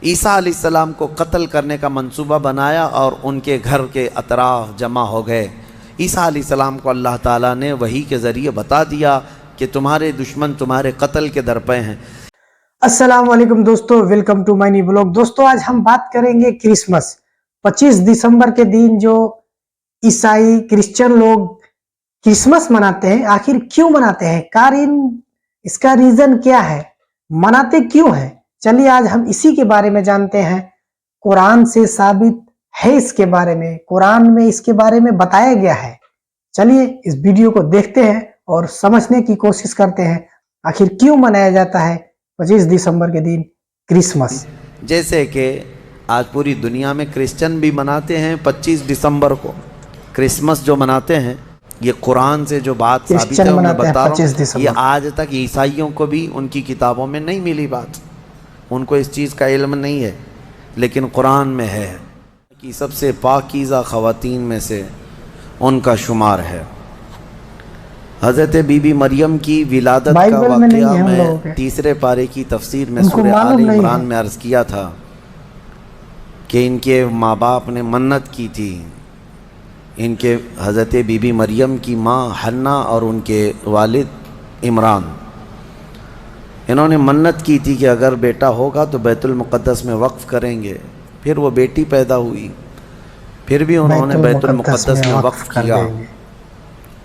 عیسیٰ علیہ السلام کو قتل کرنے کا منصوبہ بنایا اور ان کے گھر کے اطراف جمع ہو گئے۔ عیسیٰ علیہ السلام کو اللہ تعالیٰ نے وحی کے ذریعے بتا دیا کہ تمہارے دشمن تمہارے قتل کے درپے ہیں۔ السلام علیکم دوستو، welcome to my new blog. دوستو آج ہم بات کریں گے کرسمس 25 دسمبر کے دن جو عیسائی کرسچن لوگ کرسمس مناتے ہیں، آخر کیوں مناتے ہیں، اس کا ریزن کیا ہے، مناتے کیوں ہیں۔ چلیے آج ہم اسی کے بارے میں جانتے ہیں۔ قرآن سے ثابت ہے اس کے بارے میں، قرآن میں اس کے بارے میں بتایا گیا ہے۔ چلیے اس ویڈیو کو دیکھتے ہیں اور سمجھنے کی کوشش کرتے ہیں آخر کیوں منایا جاتا ہے 25 دسمبر کے دن کرسمس۔ جیسے کہ آج پوری دنیا میں کرسچن بھی مناتے ہیں 25 دسمبر کو۔ کرسمس جو مناتے ہیں یہ قرآن سے جو بات ثابت ہے میں بتا رہا ہوں، یہ آج تک عیسائیوں کو بھی ان کی کتابوں میں نہیں ملی بات، ان کو اس چیز کا علم نہیں ہے، لیکن قرآن میں ہے کہ سب سے پاکیزہ خواتین میں سے ان کا شمار ہے۔ حضرت بی بی مریم کی ولادت کا واقعہ میں تیسرے پارے کی تفسیر میں سورہ آل عمران میں عرض کیا تھا کہ ان کے ماں باپ نے منت کی تھی، ان کے حضرت بی بی مریم کی ماں حنا اور ان کے والد عمران، انہوں نے منت کی تھی کہ اگر بیٹا ہوگا تو بیت المقدس میں وقف کریں گے۔ پھر وہ بیٹی پیدا ہوئی، پھر بھی انہوں نے بیت المقدس میں وقف کیا۔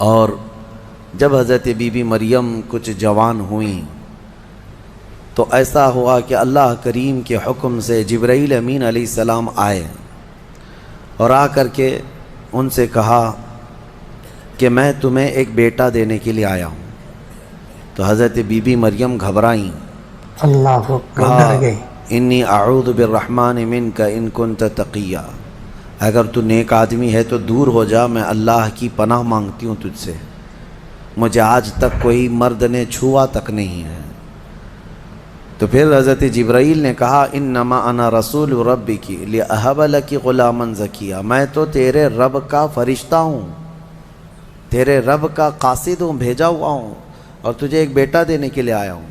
اور جب حضرت بی بی مریم کچھ جوان ہوئیں تو ایسا ہوا کہ اللہ کریم کے حکم سے جبرائیل امین علیہ السلام آئے اور آ کر کے ان سے کہا کہ میں تمہیں ایک بیٹا دینے کے لیے آیا ہوں۔ تو حضرت بی بی مریم گھبرائیں، اللہ کہا انی اعوذ بالرحمن منک ان کنت تقیا، اگر تو نیک آدمی ہے تو دور ہو جا، میں اللہ کی پناہ مانگتی ہوں تجھ سے، مجھے آج تک کوئی مرد نے چھوا تک نہیں ہے۔ تو پھر حضرت جبرائیل نے کہا انما انا رسول ربک لاہب لک غلاما زکیا، میں تو تیرے رب کا فرشتہ ہوں، تیرے رب کا قاصد ہوں، بھیجا ہوا ہوں، اور تجھے ایک بیٹا دینے کے لیے آیا ہوں۔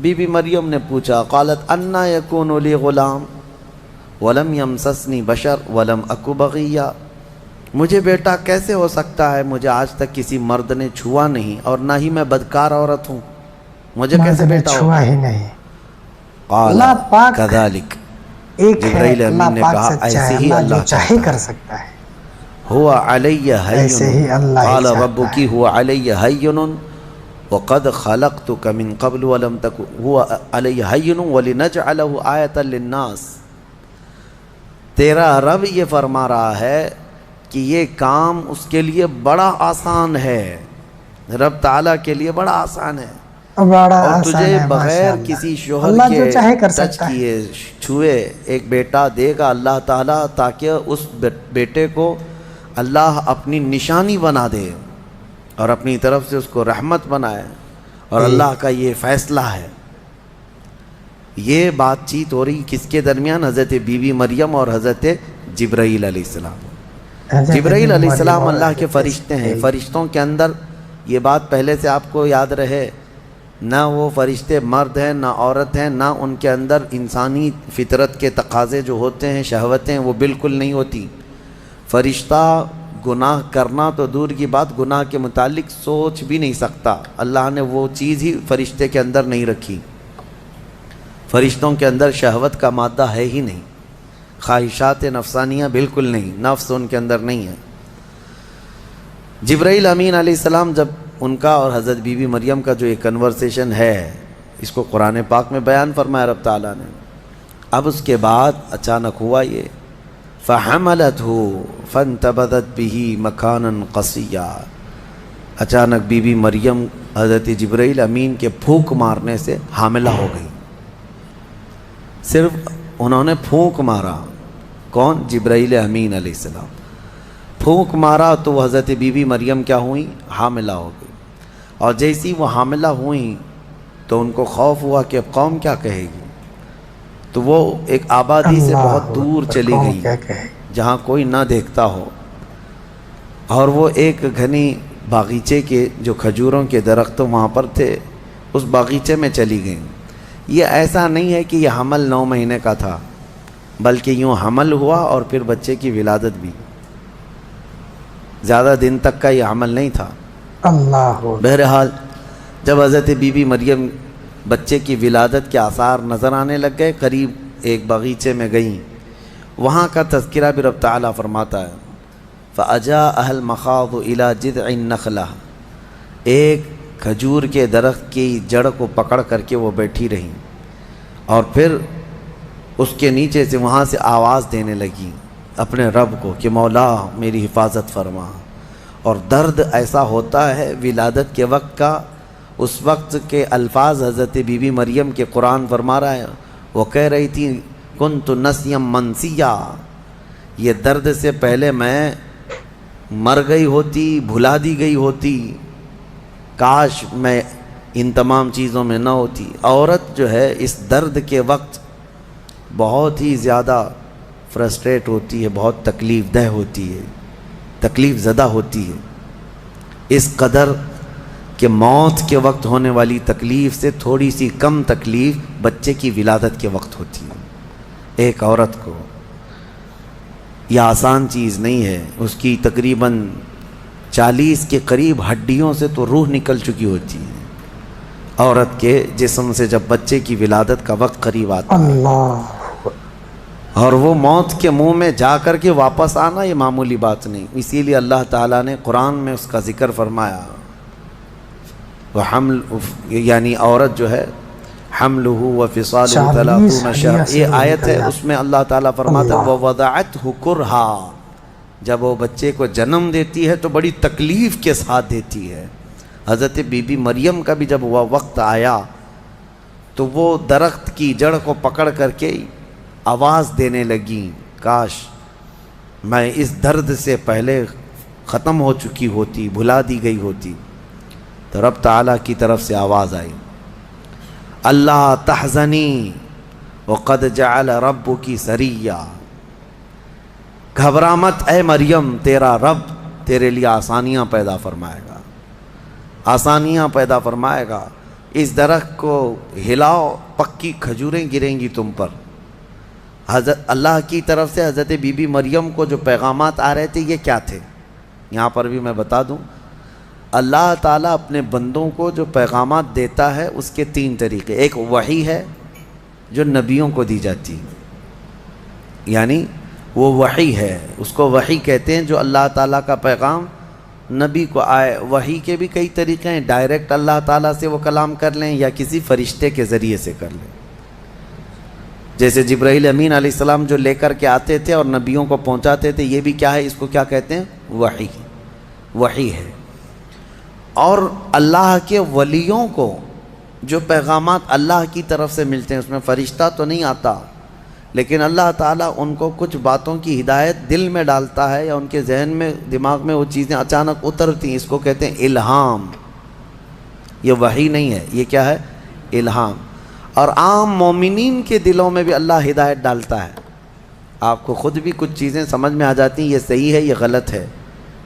بی بی مریم نے پوچھا قالت انا یکون لی غلام ولم یمسسنی بشر ولم اک بغیا، مجھے بیٹا کیسے ہو سکتا ہے، مجھے آج تک کسی مرد نے چھوا نہیں اور نہ ہی میں بدکار عورت ہوں، مجھے کیسے بیٹا چھوا ہی نہیں۔ قال کذالک، جبرائیل امین نے کہا ایسے ہی اللہ چاہے کر سکتا ہے، ہوا علی حین، قال ربک ہوا علی حین وقد خلقتک من قبل ولم تک ہوا علی حین ولنجعلہ آیۃ للناس، تیرا رب یہ فرما رہا ہے کہ یہ کام اس کے لیے بڑا آسان ہے، رب تعالیٰ کے لیے بڑا آسان ہے، اور تجھے بغیر کسی شوہر کے ٹچ کیے چھوئے ایک بیٹا دے گا اللہ تعالیٰ، تاکہ اس بیٹے کو اللہ اپنی نشانی بنا دے اور اپنی طرف سے اس کو رحمت بنائے، اور اللہ کا یہ فیصلہ ہے۔ یہ بات چیت ہو رہی کس کے درمیان؟ حضرت بی بی مریم اور حضرت جبرائیل علیہ السلام۔ جبرائیل علیہ السلام اللہ کے فرشتے ہیں، فرشتوں کے اندر یہ بات پہلے سے آپ کو یاد رہے، نہ وہ فرشتے مرد ہیں نہ عورت ہیں، نہ ان کے اندر انسانی فطرت کے تقاضے جو ہوتے ہیں، شہوتیں، وہ بالکل نہیں ہوتی۔ فرشتہ گناہ کرنا تو دور کی بات، گناہ کے متعلق سوچ بھی نہیں سکتا، اللہ نے وہ چیز ہی فرشتے کے اندر نہیں رکھی۔ فرشتوں کے اندر شہوت کا مادہ ہے ہی نہیں، خواہشات نفسانیہ بالکل نہیں، نفس ان کے اندر نہیں ہے۔ جبرائیل امین علیہ السلام جب ان کا اور حضرت بی بی مریم کا جو یہ کنورسیشن ہے، اس کو قرآن پاک میں بیان فرمایا رب تعالیٰ نے۔ اب اس کے بعد اچانک ہوا یہ فَحَمَلَتْهُ فَانْتَبَذَتْ بِهِ مَكَانًا قَصِيًّا، اچانک بی بی مریم حضرت جبرائیل امین کے پھونک مارنے سے حاملہ ہو گئی۔ صرف انہوں نے پھونک مارا، کون؟ جبرائیل امین علیہ السلام، پھونک مارا تو حضرت بی بی مریم کیا ہوئیں؟ حاملہ ہو گئی۔ اور جیسی وہ حاملہ ہوئیں تو ان کو خوف ہوا کہ اب قوم کیا کہے گی، تو وہ ایک آبادی سے بہت دور چلی گئی جہاں کوئی نہ دیکھتا ہو، اور وہ ایک گھنی باغیچے کے جو کھجوروں کے درخت وہاں پر تھے، اس باغیچے میں چلی گئیں۔ یہ ایسا نہیں ہے کہ یہ حمل 9 مہینے کا تھا، بلکہ یوں حمل ہوا اور پھر بچے کی ولادت بھی، زیادہ دن تک کا یہ حمل نہیں تھا۔ اللہ بہرحال جب حضرت بی بی مریم بچے کی ولادت کے آثار نظر آنے لگ گئے، قریب ایک باغیچے میں گئیں، وہاں کا تذکرہ بھی رب تعالیٰ فرماتا ہے فَأَجَاءَهَا الْمَخَاضُ إِلَى جِذْعِ النَّخْلَةِ، ایک کھجور کے درخت کی جڑ کو پکڑ کر کے وہ بیٹھی رہیں، اور پھر اس کے نیچے سے وہاں سے آواز دینے لگی اپنے رب کو کہ مولا میری حفاظت فرما۔ اور درد ایسا ہوتا ہے ولادت کے وقت کا، اس وقت کے الفاظ حضرت بی بی مریم کے قرآن فرما رہا ہے، وہ کہہ رہی تھی کنت نسیا منسیا، یہ درد سے پہلے میں مر گئی ہوتی، بھلا دی گئی ہوتی، کاش میں ان تمام چیزوں میں نہ ہوتی۔ عورت جو ہے اس درد کے وقت بہت ہی زیادہ فرسٹریٹ ہوتی ہے، بہت تکلیف دہ ہوتی ہے، تکلیف زدہ ہوتی ہے، اس قدر کہ موت کے وقت ہونے والی تکلیف سے تھوڑی سی کم تکلیف بچے کی ولادت کے وقت ہوتی ہے۔ ایک عورت کو یہ آسان چیز نہیں ہے، اس کی تقریباً 40 کے قریب ہڈیوں سے تو روح نکل چکی ہوتی ہے عورت کے جسم سے جب بچے کی ولادت کا وقت قریب آتا ہے، اور وہ موت کے منہ میں جا کر کے واپس آنا یہ معمولی بات نہیں۔ اسی لیے اللہ تعالیٰ نے قرآن میں اس کا ذکر فرمایا، وہ حمل یعنی عورت جو ہے حملہ وفصالہ 30 شہرا، یہ آیت ہے، اس میں اللہ تعالیٰ فرماتا ہے ووضعتہ کرہا، جب وہ بچے کو جنم دیتی ہے تو بڑی تکلیف کے ساتھ دیتی ہے۔ حضرت بی بی مریم کا بھی جب وہ وقت آیا تو وہ درخت کی جڑ کو پکڑ کر کے آواز دینے لگیں کاش میں اس درد سے پہلے ختم ہو چکی ہوتی، بھلا دی گئی ہوتی۔ تو رب تعالیٰ کی طرف سے آواز آئی اللہ تحزنی وقد جعل ربکی سریا، گھبرا مت اے مریم، تیرا رب تیرے لیے آسانیاں پیدا فرمائے گا، آسانیاں پیدا فرمائے گا۔ اس درخت کو ہلاؤ، پکی کھجوریں گریں گی تم پر۔ حضرت اللہ کی طرف سے حضرت بی بی مریم کو جو پیغامات آ رہے تھے یہ کیا تھے، یہاں پر بھی میں بتا دوں، اللہ تعالیٰ اپنے بندوں کو جو پیغامات دیتا ہے اس کے 3 طریقے۔ ایک وحی ہے جو نبیوں کو دی جاتی ہے، یعنی وہ وحی ہے، اس کو وحی کہتے ہیں، جو اللہ تعالیٰ کا پیغام نبی کو آئے۔ وحی کے بھی کئی طریقے ہیں، ڈائریکٹ اللہ تعالیٰ سے وہ کلام کر لیں یا کسی فرشتے کے ذریعے سے کر لیں، جیسے جبرائیل امین علیہ السلام جو لے کر کے آتے تھے اور نبیوں کو پہنچاتے تھے، یہ بھی کیا ہے، اس کو کیا کہتے ہیں، وحی، وحی ہے۔ اور اللہ کے ولیوں کو جو پیغامات اللہ کی طرف سے ملتے ہیں، اس میں فرشتہ تو نہیں آتا، لیکن اللہ تعالیٰ ان کو کچھ باتوں کی ہدایت دل میں ڈالتا ہے یا ان کے ذہن میں، دماغ میں وہ چیزیں اچانک اترتی ہیں، اس کو کہتے ہیں الہام۔ یہ وحی نہیں ہے، یہ کیا ہے، الہام۔ اور عام مومنین کے دلوں میں بھی اللہ ہدایت ڈالتا ہے، آپ کو خود بھی کچھ چیزیں سمجھ میں آ جاتی ہیں، یہ صحیح ہے یہ غلط ہے،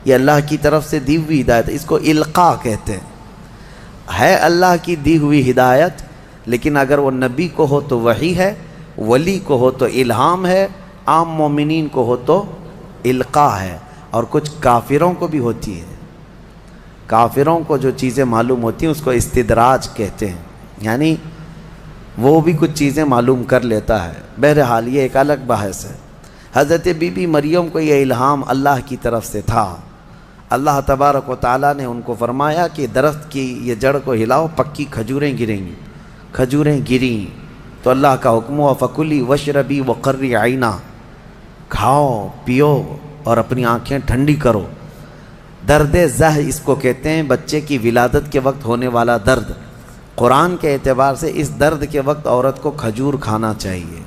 یہ اللہ کی طرف سے دی ہوئی ہدایت ہے، اس کو القاء کہتے ہیں۔ ہے اللہ کی دی ہوئی ہدایت، لیکن اگر وہ نبی کو ہو تو وحی ہے، ولی کو ہو تو الہام ہے، عام مومنین کو ہو تو القاء ہے۔ اور کچھ کافروں کو بھی ہوتی ہے، کافروں کو جو چیزیں معلوم ہوتی ہیں اس کو استدراج کہتے ہیں، یعنی وہ بھی کچھ چیزیں معلوم کر لیتا ہے۔ بہرحال یہ ایک الگ بحث ہے۔ حضرت بی بی مریم کو یہ الہام اللہ کی طرف سے تھا، اللہ تبارک و تعالیٰ نے ان کو فرمایا کہ درخت کی یہ جڑ کو ہلاؤ، پکی کھجوریں گریں گی۔ کھجوریں گریں تو اللہ کا حکم ہوا فکلی وشربی وقری عینا، کھاؤ پیو اور اپنی آنکھیں ٹھنڈی کرو۔ درد زہ اس کو کہتے ہیں، بچے کی ولادت کے وقت ہونے والا درد۔ قرآن کے اعتبار سے اس درد کے وقت عورت کو کھجور کھانا چاہیے،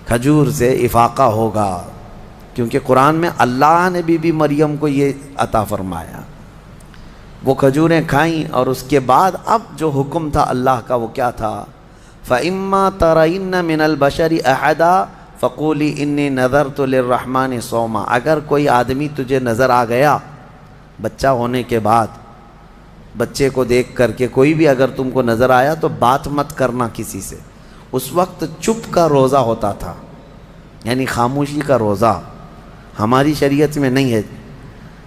کھجور سے افاقہ ہوگا، کیونکہ قرآن میں اللہ نے بی بی مریم کو یہ عطا فرمایا۔ وہ کھجوریں کھائیں اور اس کے بعد اب جو حکم تھا اللہ کا وہ کیا تھا، فَإِمَّا تَرَيِنَّ مِنَ الْبَشَرِ أَحَدًا فَقُولِي إِنِّي نَذَرْتُ لِلرَّحْمَنِ صَوْمًا، اگر کوئی آدمی تجھے نظر آ گیا بچہ ہونے کے بعد بچے کو دیکھ کر کے کوئی بھی اگر تم کو نظر آیا تو بات مت کرنا کسی سے. اس وقت چپ کا روزہ ہوتا تھا، یعنی خاموشی کا روزہ. ہماری شریعت میں نہیں ہے،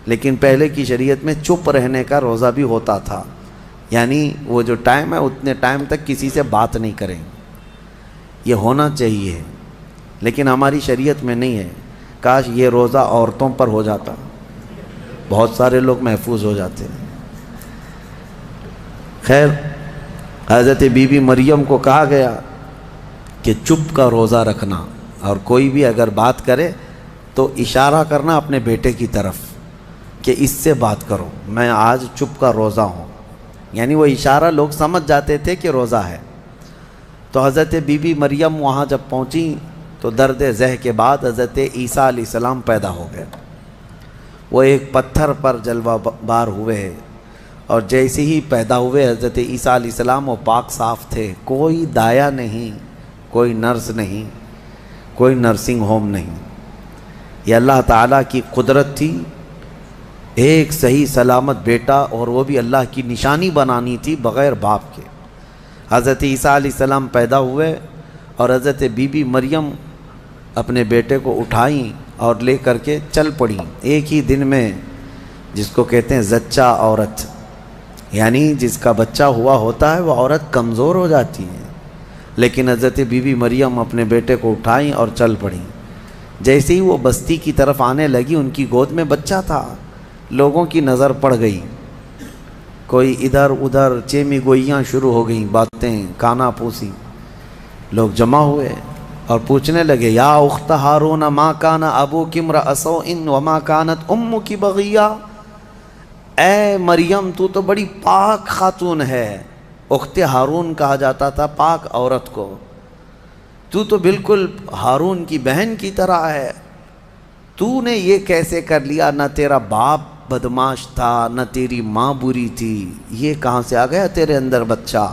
لیکن پہلے کی شریعت میں چپ رہنے کا روزہ بھی ہوتا تھا. یعنی وہ جو ٹائم ہے اتنے ٹائم تک کسی سے بات نہیں کریں. یہ ہونا چاہیے، لیکن ہماری شریعت میں نہیں ہے. کاش یہ روزہ عورتوں پر ہو جاتا، بہت سارے لوگ محفوظ ہو جاتے ہیں. خیر، حضرت بی بی مریم کو کہا گیا کہ چپ کا روزہ رکھنا، اور کوئی بھی اگر بات کرے تو اشارہ کرنا اپنے بیٹے کی طرف کہ اس سے بات کرو، میں آج چپ کا روزہ ہوں. یعنی وہ اشارہ لوگ سمجھ جاتے تھے کہ روزہ ہے. تو حضرت بی بی مریم وہاں جب پہنچی تو درد ذہ کے بعد حضرت عیسیٰ علیہ السلام پیدا ہو گئے. وہ ایک پتھر پر جلوہ بار ہوئے، اور جیسے ہی پیدا ہوئے حضرت عیسیٰ علیہ السلام وہ پاک صاف تھے. کوئی دایا نہیں، کوئی نرس نہیں، کوئی نرسنگ ہوم نہیں. یہ اللہ تعالیٰ کی قدرت تھی. ایک صحیح سلامت بیٹا، اور وہ بھی اللہ کی نشانی بنانی تھی بغیر باپ کے. حضرت عیسیٰ علیہ السلام پیدا ہوئے، اور حضرت بی بی مریم اپنے بیٹے کو اٹھائیں اور لے کر کے چل پڑیں. ایک ہی دن میں، جس کو کہتے ہیں زچہ عورت، یعنی جس کا بچہ ہوا ہوتا ہے وہ عورت کمزور ہو جاتی ہے. لیکن حضرت بی بی مریم اپنے بیٹے کو اٹھائیں اور چل پڑیں. جیسے ہی وہ بستی کی طرف آنے لگی، ان کی گود میں بچہ تھا. لوگوں کی نظر پڑ گئی، کوئی ادھر ادھر چیمی گوئیاں شروع ہو گئیں، باتیں کانا پوسی. لوگ جمع ہوئے اور پوچھنے لگے، یا اخت ہارون ما کان ابوک امرأ سوء وما کانت امک بغیہ. اے مریم، تو بڑی پاک خاتون ہے. اخت ہارون کہا جاتا تھا پاک عورت کو. تو بالکل ہارون کی بہن کی طرح ہے. تو نے یہ کیسے کر لیا؟ نہ تیرا باپ بدماش تھا، نہ تیری ماں بری تھی، یہ کہاں سے آ گیا تیرے اندر بچہ؟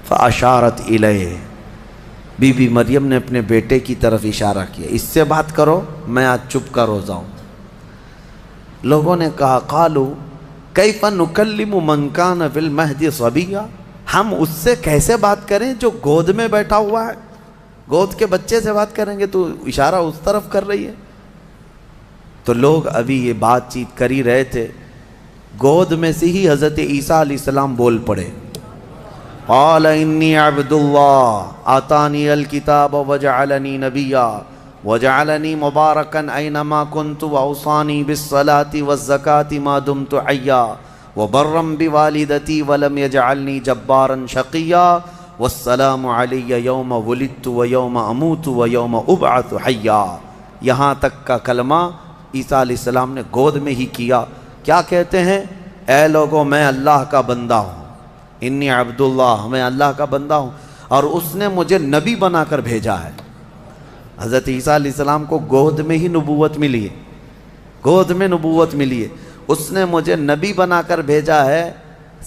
فاشارت الیہ، بی بی مریم نے اپنے بیٹے کی طرف اشارہ کیا، اس سے بات کرو، میں آج چپ کا روزہ ہوں. لوگوں نے کہا، قالوا کیف نکلم من کان فی المہد صبیا، ہم اس سے کیسے بات کریں جو گود میں بیٹھا ہوا ہے؟ گود کے بچے سے بات کریں گے؟ تو اشارہ اس طرف کر رہی ہے. تو لوگ ابھی یہ بات چیت کر ہی رہے تھے، گود میں سے ہی حضرت عیسیٰ علیہ السلام بول پڑے. قال انی عبد اللہ آتانی الکتاب وجعلنی نبیا وجعلنی مبارکا اینما کنت واوصانی بالصلاة والزکاة ما دمت حیا وبرا بوالدتی ولم یجعلنی جبارا شقیا والسلام علی یوم ولدت ویوم اموت ویوم ابعث حیا. یہاں تک کا کلمہ عیسیٰ علیہ السلام نے گود میں ہی کیا. کیا کہتے ہیں؟ اے لوگوں، میں اللہ کا بندہ ہوں، انی عبداللہ، میں اللہ کا بندہ ہوں، اور اس نے مجھے نبی بنا کر بھیجا ہے. حضرت عیسیٰ علیہ السلام کو گود میں ہی نبوت ملی ہے، گود میں نبوت ملی ہے. اس نے مجھے نبی بنا کر بھیجا ہے.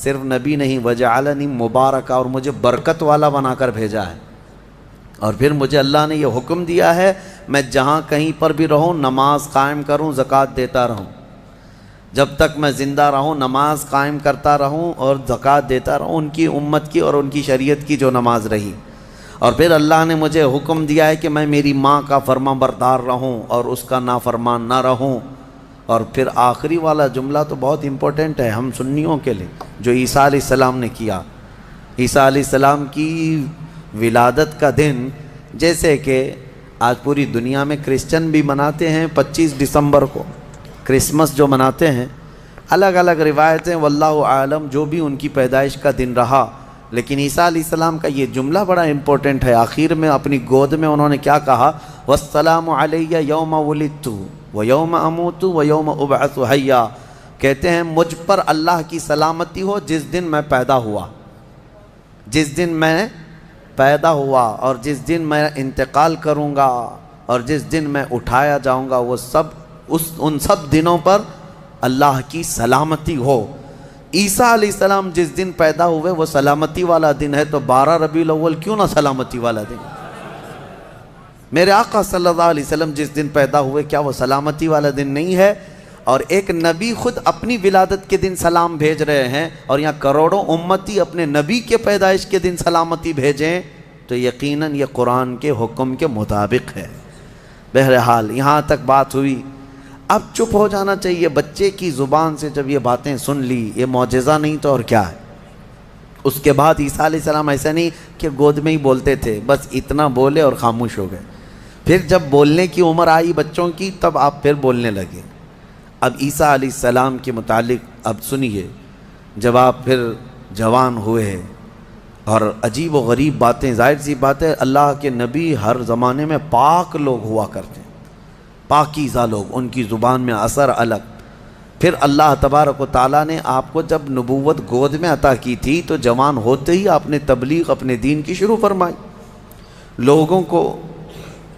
صرف نبی نہیں، وجعلنی مبارکا، اور مجھے برکت والا بنا کر بھیجا ہے. اور پھر مجھے اللہ نے یہ حکم دیا ہے میں جہاں کہیں پر بھی رہوں نماز قائم کروں، زکوٰۃ دیتا رہوں. جب تک میں زندہ رہوں نماز قائم کرتا رہوں اور زکوٰۃ دیتا رہوں، ان کی امت کی اور ان کی شریعت کی جو نماز رہی. اور پھر اللہ نے مجھے حکم دیا ہے کہ میں میری ماں کا فرما بردار رہوں اور اس کا نافرمان نہ رہوں. اور پھر آخری والا جملہ تو بہت امپورٹنٹ ہے ہم سنیوں کے لیے، جو عیسیٰ علیہ السلام نے کیا. عیسیٰ علیہ السلام کی ولادت کا دن، جیسے کہ آج پوری دنیا میں کرسچن بھی مناتے ہیں 25 دسمبر کو، کرسمس جو مناتے ہیں، الگ الگ روایتیں، واللہ عالم جو بھی ان کی پیدائش کا دن رہا. لیکن عیسیٰ علیہ السلام کا یہ جملہ بڑا امپورٹنٹ ہے. آخر میں اپنی گود میں انہوں نے کیا کہا؟ والسلام علی یوم ولدت ویوم اموت ویوم ابعث حیا. کہتے ہیں مجھ پر اللہ کی سلامتی ہو جس دن میں پیدا ہوا، جس دن میں پیدا ہوا، اور جس دن میں انتقال کروں گا، اور جس دن میں اٹھایا جاؤں گا، وہ سب ان سب دنوں پر اللہ کی سلامتی ہو. عیسیٰ علیہ السلام جس دن پیدا ہوئے وہ سلامتی والا دن ہے، تو 12 ربیع الاول کیوں نہ سلامتی والا دن؟ میرے آقا صلی اللہ علیہ وسلم جس دن پیدا ہوئے کیا وہ سلامتی والا دن نہیں ہے؟ اور ایک نبی خود اپنی ولادت کے دن سلام بھیج رہے ہیں اور یہاں کروڑوں امتی اپنے نبی کے پیدائش کے دن سلامتی بھیجیں تو یقیناً یہ قرآن کے حکم کے مطابق ہے۔ بہرحال یہاں تک بات ہوئی، اب چپ ہو جانا چاہیے۔ بچے کی زبان سے جب یہ باتیں سن لی، یہ معجزہ نہیں تو اور کیا ہے۔ اس کے بعد عیسیٰ علیہ السلام ایسا نہیں کہ گود میں ہی بولتے تھے، بس اتنا بولے اور خاموش ہو گئے۔ پھر جب بولنے کی عمر آئی بچوں کی تب آپ پھر بولنے لگے۔ اب عیسیٰ علیہ السلام کے متعلق اب سنیے، جب آپ پھر جوان ہوئے اور عجیب و غریب باتیں، ظاہر سی بات ہے اللہ کے نبی ہر زمانے میں پاک لوگ ہوا کرتے ہیں، پاکیزہ لوگ، ان کی زبان میں اثر الگ۔ پھر اللہ تبارک و تعالیٰ نے آپ کو جب نبوت گود میں عطا کی تھی تو جوان ہوتے ہی آپ نے تبلیغ اپنے دین کی شروع فرمائی، لوگوں کو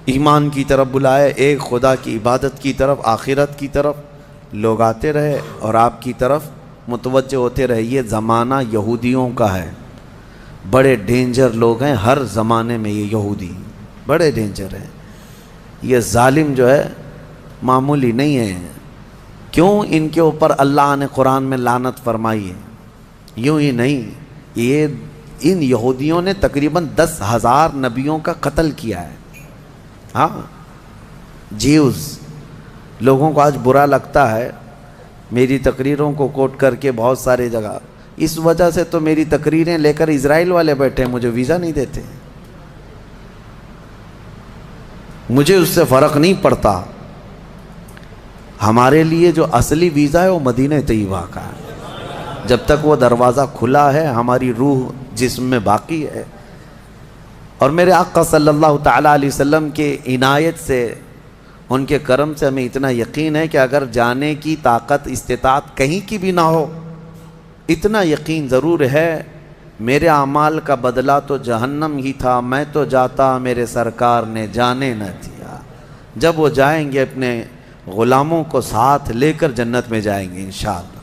ایمان کی طرف بلائے، ایک خدا کی عبادت کی طرف، آخرت کی طرف لوگ آتے رہے اور آپ کی طرف متوجہ ہوتے رہے۔ یہ زمانہ یہودیوں کا ہے، بڑے ڈینجر لوگ ہیں ہر زمانے میں، یہ یہودی بڑے ڈینجر ہیں۔ یہ ظالم جو ہے معمولی نہیں ہے۔ کیوں ان کے اوپر اللہ نے قرآن میں لعنت فرمائی ہے؟ یوں ہی نہیں، یہ ان یہودیوں نے تقریباً 10,000 نبیوں کا قتل کیا ہے۔ ہاں، جیوز لوگوں کو آج برا لگتا ہے میری تقریروں کو کوٹ کر کے بہت سارے جگہ، اس وجہ سے تو میری تقریریں لے کر اسرائیل والے بیٹھے ہیں، مجھے ویزا نہیں دیتے، مجھے اس سے فرق نہیں پڑتا۔ ہمارے لیے جو اصلی ویزا ہے وہ مدینہ طیبہ کا ہے، جب تک وہ دروازہ کھلا ہے ہماری روح جسم میں باقی ہے۔ اور میرے آقا صلی اللہ تعالیٰ علیہ وسلم کے عنایت سے، ان کے کرم سے ہمیں اتنا یقین ہے کہ اگر جانے کی طاقت استطاعت کہیں کی بھی نہ ہو، اتنا یقین ضرور ہے میرے اعمال کا بدلہ تو جہنم ہی تھا، میں تو جاتا میرے سرکار نے جانے نہ دیا۔ جب وہ جائیں گے اپنے غلاموں کو ساتھ لے کر جنت میں جائیں گے انشاءاللہ۔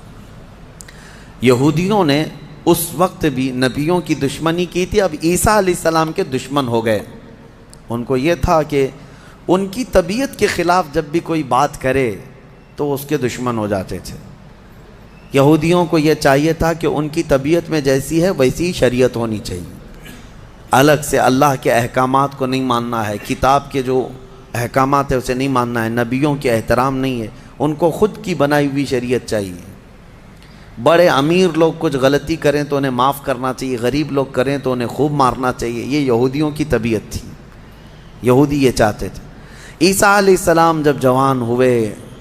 یہودیوں نے اس وقت بھی نبیوں کی دشمنی کی تھی، اب عیسیٰ علیہ السلام کے دشمن ہو گئے۔ ان کو یہ تھا کہ ان کی طبیعت کے خلاف جب بھی کوئی بات کرے تو اس کے دشمن ہو جاتے تھے۔ یہودیوں کو یہ چاہیے تھا کہ ان کی طبیعت میں جیسی ہے ویسی شریعت ہونی چاہیے، الگ سے اللہ کے احکامات کو نہیں ماننا ہے، کتاب کے جو احکامات ہے اسے نہیں ماننا ہے، نبیوں کے احترام نہیں ہے، ان کو خود کی بنائی ہوئی شریعت چاہیے۔ بڑے امیر لوگ کچھ غلطی کریں تو انہیں معاف کرنا چاہیے، غریب لوگ کریں تو انہیں خوب مارنا چاہیے، یہ یہودیوں کی طبیعت تھی، یہودی یہ چاہتے تھے۔ عیسیٰ علیہ السلام جب جوان ہوئے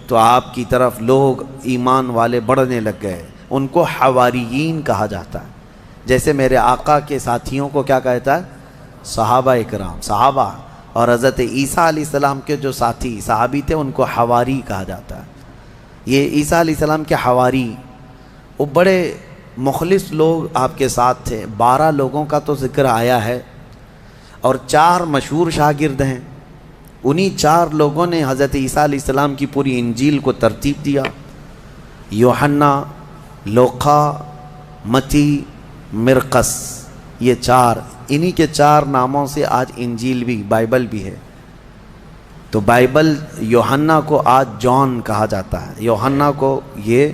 تو آپ کی طرف لوگ ایمان والے بڑھنے لگ گئے، ان کو حواریین کہا جاتا ہے، جیسے میرے آقا کے ساتھیوں کو کیا کہتا ہے؟ صحابہ اکرام، صحابہ، اور حضرت عیسیٰ علیہ السلام کے جو ساتھی صحابی تھے ان کو حواری کہا جاتا ہے۔ یہ عیسیٰ علیہ السلام کے حواری، وہ بڑے مخلص لوگ آپ کے ساتھ تھے۔ 12 لوگوں کا تو ذکر آیا ہے اور 4 مشہور شاگرد ہیں، انہی 4 لوگوں نے حضرت عیسیٰ علیہ السلام کی پوری انجیل کو ترتیب دیا۔ یوحنا، لوقا، متی، مرقس، یہ 4، انہی کے 4 ناموں سے آج انجیل بھی، بائبل بھی ہے۔ تو بائبل یوحنا کو آج جان کہا جاتا ہے، یوحنا کو یہ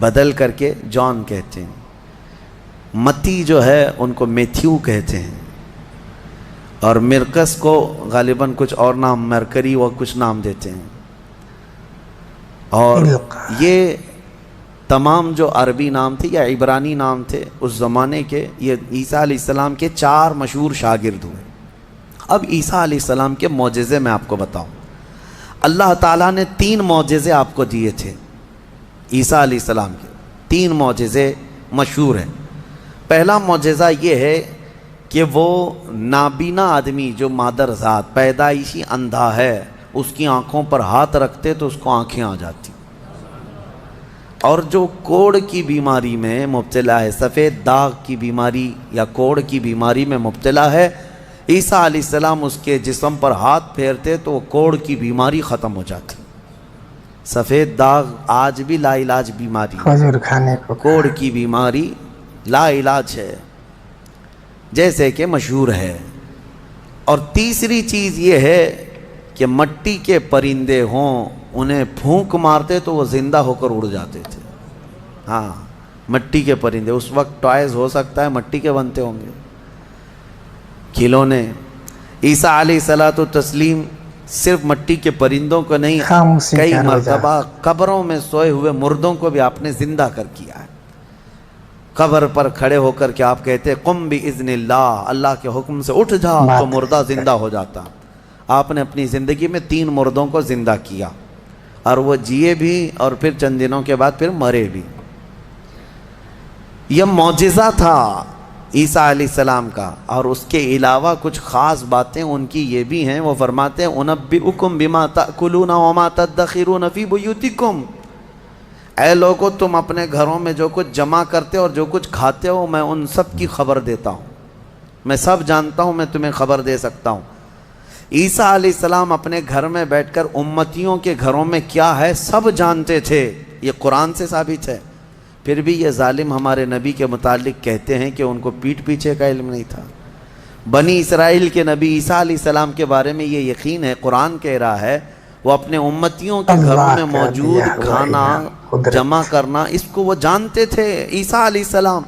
بدل کر کے جان کہتے ہیں۔ متی جو ہے ان کو میتھیو کہتے ہیں، اور مرقس کو غالباً کچھ اور نام، مرکری و کچھ نام دیتے ہیں۔ اور یہ تمام جو عربی نام تھے یا عبرانی نام تھے اس زمانے کے، یہ عیسیٰ علیہ السلام کے 4 مشہور شاگرد ہوئے۔ اب عیسیٰ علیہ السلام کے معجزے میں آپ کو بتاؤں، اللہ تعالیٰ نے 3 معجزے آپ کو دیے تھے عیسیٰ علیہ السلام کے، 3 معجزے مشہور ہیں۔ پہلا معجزہ یہ ہے کہ وہ نابینا آدمی جو مادر ذات پیدائشی اندھا ہے، اس کی آنکھوں پر ہاتھ رکھتے تو اس کو آنکھیں آ جاتی، اور جو کوڑ کی بیماری میں مبتلا ہے، سفید داغ کی بیماری یا کوڑ کی بیماری میں مبتلا ہے، عیسیٰ علیہ السلام اس کے جسم پر ہاتھ پھیرتے تو وہ کوڑ کی بیماری ختم ہو جاتی۔ سفید داغ آج بھی لا علاج بیماری، کھجور کھانے کو کوڑ کی بیماری لا علاج ہے جیسے کہ مشہور ہے۔ اور تیسری چیز یہ ہے کہ مٹی کے پرندے ہوں انہیں پھونک مارتے تو وہ زندہ ہو کر اڑ جاتے تھے. ہاں مٹی کے پرندے, اس وقت ٹوائز ہو سکتا ہے مٹی کے بنتے ہوں گے, کھلونے. عیسیٰ علیہ الصلوۃ والتسلیم صرف مٹی کے پرندوں کو نہیں, کئی مرتبہ قبروں میں سوئے ہوئے مردوں کو بھی آپ نے زندہ کر کیا ہے. قبر پر کھڑے ہو کر کے آپ کہتے قم باذن اللہ, اللہ کے حکم سے اٹھ جا, تو مردہ زندہ ہو جاتا. آپ نے اپنی زندگی میں 3 مردوں کو زندہ کیا, اور وہ جیے بھی اور پھر چند دنوں کے بعد پھر مرے بھی. یہ معجزہ تھا عیسیٰ علیہ السلام کا. اور اس کے علاوہ کچھ خاص باتیں ان کی یہ بھی ہیں. وہ فرماتے ہیں انبئکم بما تأکلون وما تدخرون فی بیوتکم, اے لوگو تم اپنے گھروں میں جو کچھ جمع کرتے ہو اور جو کچھ کھاتے ہو, میں ان سب کی خبر دیتا ہوں, میں سب جانتا ہوں, میں تمہیں خبر دے سکتا ہوں. عیسیٰ علیہ السلام اپنے گھر میں بیٹھ کر امتیوں کے گھروں میں کیا ہے سب جانتے تھے. یہ قرآن سے ثابت ہے. پھر بھی یہ ظالم ہمارے نبی کے متعلق کہتے ہیں کہ ان کو پیٹھ پیچھے کا علم نہیں تھا. بنی اسرائیل کے نبی عیسیٰ علیہ السلام کے بارے میں یہ یقین ہے, قرآن کہہ رہا ہے وہ اپنے امتیوں کے گھروں میں موجود کھانا جمع کرنا, اس کو وہ جانتے تھے عیسیٰ علیہ السلام.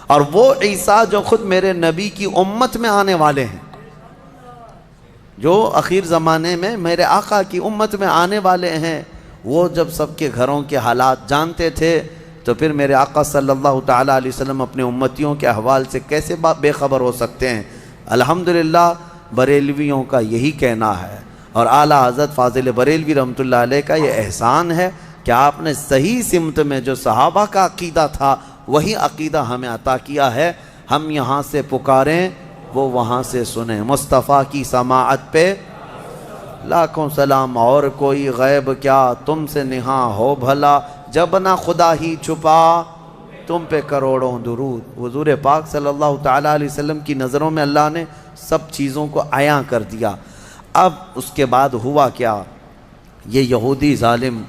اور وہ عیسیٰ جو خود میرے نبی کی امت میں آنے والے ہیں, جو اخیر زمانے میں میرے آقا کی امت میں آنے والے ہیں, وہ جب سب کے گھروں کے حالات جانتے تھے تو پھر میرے آقا صلی اللہ تعالیٰ علیہ وسلم اپنے امتیوں کے احوال سے کیسے بے خبر ہو سکتے ہیں. الحمدللہ بریلویوں کا یہی کہنا ہے, اور اعلیٰ حضرت فاضل بریلوی رحمۃ اللہ علیہ کا یہ احسان ہے کہ آپ نے صحیح سمت میں جو صحابہ کا عقیدہ تھا وہی عقیدہ ہمیں عطا کیا ہے. ہم یہاں سے پکاریں وہ وہاں سے سنیں. مصطفیٰ کی سماعت پہ لاکھوں سلام, اور کوئی غیب کیا تم سے نہاں ہو بھلا, جب نہ خدا ہی چھپا تم پہ کروڑوں درود. حضور پاک صلی اللہ تعالیٰ علیہ وسلم کی نظروں میں اللہ نے سب چیزوں کو عیاں کر دیا. اب اس کے بعد ہوا کیا, یہ یہودی ظالم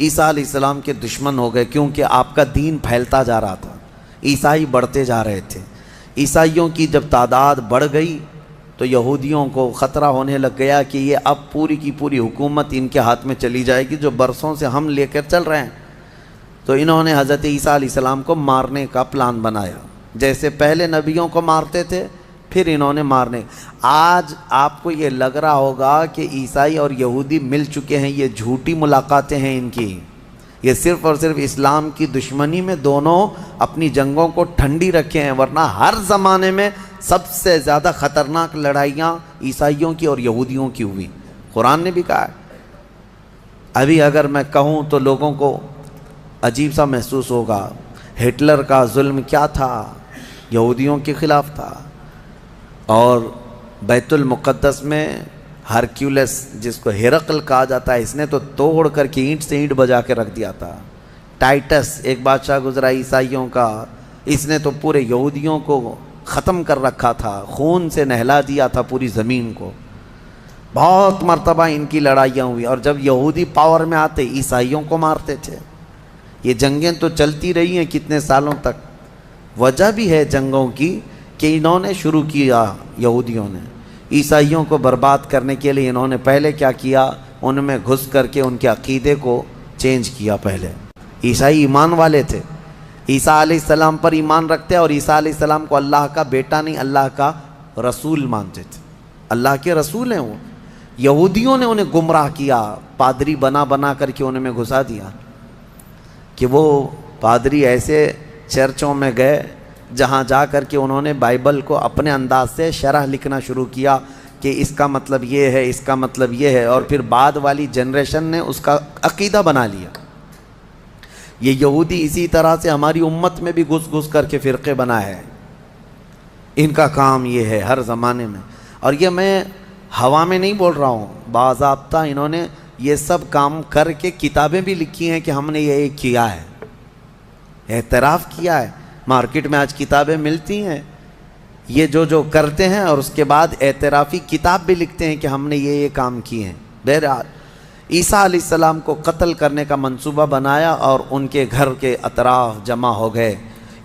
عیسیٰ علیہ السلام کے دشمن ہو گئے, کیونکہ آپ کا دین پھیلتا جا رہا تھا, عیسائی بڑھتے جا رہے تھے. عیسائیوں کی جب تعداد بڑھ گئی تو یہودیوں کو خطرہ ہونے لگ گیا کہ یہ اب پوری کی پوری حکومت ان کے ہاتھ میں چلی جائے گی, جو برسوں سے ہم لے کر چل رہے ہیں. تو انہوں نے حضرت عیسیٰ علیہ السلام کو مارنے کا پلان بنایا. جیسے پہلے نبیوں کو مارتے تھے پھر انہوں نے مارنے. آج آپ کو یہ لگ رہا ہوگا کہ عیسائی اور یہودی مل چکے ہیں, یہ جھوٹی ملاقاتیں ہیں ان کی. یہ صرف اور صرف اسلام کی دشمنی میں دونوں اپنی جنگوں کو ٹھنڈی رکھے ہیں, ورنہ ہر زمانے میں سب سے زیادہ خطرناک لڑائیاں عیسائیوں کی اور یہودیوں کی ہوئی. قرآن نے بھی کہا ہے. ابھی اگر میں کہوں تو لوگوں کو عجیب سا محسوس ہوگا, ہٹلر کا ظلم کیا تھا, یہودیوں کے خلاف تھا. اور بیت المقدس میں ہرکیولس جس کو ہرقل کہا جاتا ہے, اس نے تو توڑ کر کے اینٹ سے اینٹ بجا کے رکھ دیا تھا. ٹائٹس ایک بادشاہ گزرا عیسائیوں کا, اس نے تو پورے یہودیوں کو ختم کر رکھا تھا, خون سے نہلا دیا تھا پوری زمین کو. بہت مرتبہ ان کی لڑائیاں ہوئی, اور جب یہودی پاور میں آتے عیسائیوں کو مارتے تھے. یہ جنگیں تو چلتی رہی ہیں کتنے سالوں تک. وجہ بھی ہے جنگوں کی کہ انہوں نے شروع کیا, یہودیوں نے عیسائیوں کو برباد کرنے کے لیے. انہوں نے پہلے کیا کیا, ان میں گھس کر کے ان کے عقیدے کو چینج کیا. پہلے عیسائی ایمان والے تھے, عیسیٰ علیہ السلام پر ایمان رکھتے, اور عیسیٰ علیہ السلام کو اللہ کا بیٹا نہیں اللہ کا رسول مانتے تھے, اللہ کے رسول ہیں وہ. یہودیوں نے انہیں گمراہ کیا, پادری بنا بنا کر کے انہیں میں گھسا دیا کہ وہ پادری ایسے چرچوں میں گئے جہاں جا کر کے انہوں نے بائبل کو اپنے انداز سے شرح لکھنا شروع کیا کہ اس کا مطلب یہ ہے, اس کا مطلب یہ ہے, اور پھر بعد والی جنریشن نے اس کا عقیدہ بنا لیا. یہ یہودی اسی طرح سے ہماری امت میں بھی گھس گھس کر کے فرقے بنائے ہیں. ان کا کام یہ ہے ہر زمانے میں, اور یہ میں ہوا میں نہیں بول رہا ہوں, باضابطہ انہوں نے یہ سب کام کر کے کتابیں بھی لکھی ہیں کہ ہم نے یہ کیا ہے, اعتراف کیا ہے. مارکیٹ میں آج کتابیں ملتی ہیں یہ جو کرتے ہیں, اور اس کے بعد اعترافی کتاب بھی لکھتے ہیں کہ ہم نے یہ کام کیے ہیں. بہرحال عیسیٰ علیہ السلام کو قتل کرنے کا منصوبہ بنایا اور ان کے گھر کے اطراف جمع ہو گئے.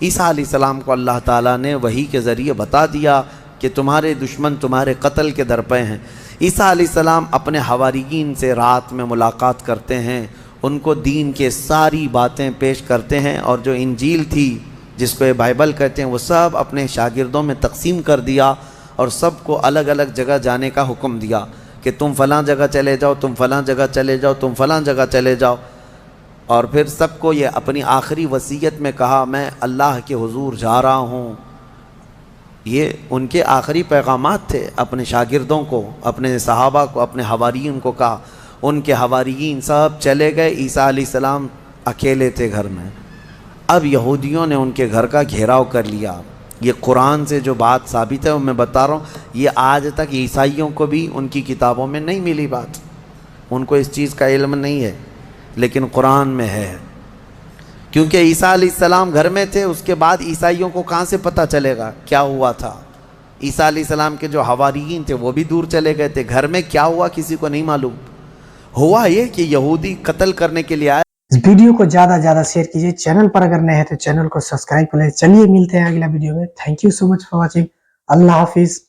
عیسیٰ علیہ السلام کو اللہ تعالیٰ نے وحی کے ذریعے بتا دیا کہ تمہارے دشمن تمہارے قتل کے درپے ہیں. عیسیٰ علیہ السلام اپنے حواریین سے رات میں ملاقات کرتے ہیں، ان کو دین کے ساری باتیں پیش کرتے ہیں، اور جو انجیل تھی جس کو یہ بائبل کہتے ہیں وہ سب اپنے شاگردوں میں تقسیم کر دیا، اور سب کو الگ الگ جگہ جانے کا حکم دیا کہ تم فلاں جگہ چلے جاؤ، تم فلاں جگہ چلے جاؤ، تم فلاں جگہ چلے جاؤ. اور پھر سب کو یہ اپنی آخری وصیت میں کہا میں اللہ کے حضور جا رہا ہوں. یہ ان کے آخری پیغامات تھے اپنے شاگردوں کو، اپنے صحابہ کو، اپنے حواریین کو کہا. ان کے حواریین سب چلے گئے، عیسیٰ علیہ السلام اکیلے تھے گھر میں. اب یہودیوں نے ان کے گھر کا گھیراؤ کر لیا. یہ قرآن سے جو بات ثابت ہے وہ میں بتا رہا ہوں، یہ آج تک عیسائیوں کو بھی ان کی کتابوں میں نہیں ملی بات، ان کو اس چیز کا علم نہیں ہے، لیکن قرآن میں ہے. کیونکہ عیسیٰ علیہ السلام گھر میں تھے، اس کے بعد عیسائیوں کو کہاں سے پتہ چلے گا کیا ہوا تھا. عیسیٰ علیہ السلام کے جو حواریین تھے وہ بھی دور چلے گئے تھے، گھر میں کیا ہوا کسی کو نہیں معلوم. ہوا یہ کہ یہودی قتل کرنے کے لیے آئے. اس ویڈیو کو زیادہ زیادہ شیئر کیجئے، چینل پر اگر نئے ہیں تو چینل کو سبسکرائب کر لیں. چلیے ملتے ہیں اگلا ویڈیو میں. Thank you so much for watching. اللہ حافظ.